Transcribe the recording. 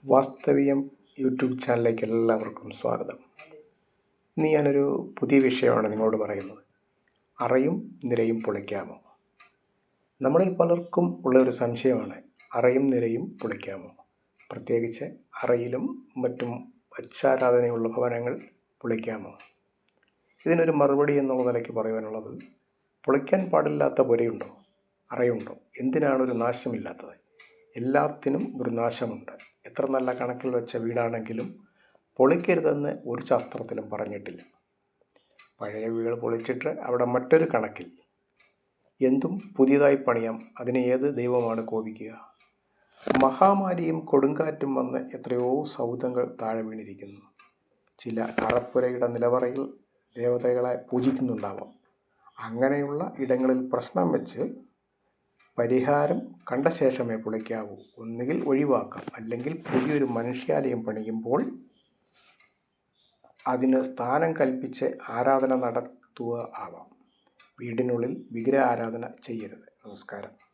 വാസ്തവികം YouTube ചാനലിലേക്ക് എല്ലാവർക്കും സ്വാഗതം. ഇന്ന് ഞാനൊരു പുതിയ വിഷയമാണ് നിങ്ങളോട് പറയുന്നത്. അറയും നിരയും പൊളിക്കാമോ? നമ്മളിൽ പലർക്കും ഉള്ളൊരു സംശയമാണ്, അറയും നിരയും പൊളിക്കാമോ? പ്രത്യേകിച്ച് അറയിലും മറ്റും വച്ചാരാധനയുള്ള ഭവനങ്ങൾ പൊളിക്കാമോ? ഇതിനൊരു മറുപടി എന്നുള്ള നിലയ്ക്ക് പറയുവാനുള്ളത്, പൊളിക്കാൻ പാടില്ലാത്ത പുരയുണ്ടോ? അറയുണ്ടോ? എന്തിനാണൊരു നാശമില്ലാത്തത്? എല്ലാത്തിനും ഒരു നാശമുണ്ട്. എത്ര നല്ല കണക്കിൽ വെച്ച വീടാണെങ്കിലും പൊളിക്കരുതെന്ന് ഒരു ശാസ്ത്രത്തിലും പറഞ്ഞിട്ടില്ല. പഴയ വീട് പൊളിച്ചിട്ട് അവിടെ മറ്റൊരു കണക്കിൽ എന്തും പുതിയതായി പണിയാം. അതിന് ഏത് ദൈവമാണ് കോപിക്കുക? മഹാമാരിയും കൊടുങ്കാറ്റും വന്ന് എത്രയോ സൗധങ്ങൾ താഴെ വീണിരിക്കുന്നു. ചില അറപ്പുരയുടെ നിലവറയിൽ ദേവതകളെ പൂജിക്കുന്നുണ്ടാവാം. അങ്ങനെയുള്ള ഇടങ്ങളിൽ പ്രശ്നം വെച്ച് പരിഹാരം കണ്ട ശേഷമേ പൊളിക്കാവൂ. ഒന്നുകിൽ ഒഴിവാക്കാം, അല്ലെങ്കിൽ പുതിയൊരു മനുഷ്യാലയം പണിയുമ്പോൾ അതിന് സ്ഥാനം കൽപ്പിച്ച് ആരാധന നടത്തുക ആവാം. വീടിനുള്ളിൽ വിഗ്രഹാരാധന ചെയ്യരുത്. നമസ്കാരം.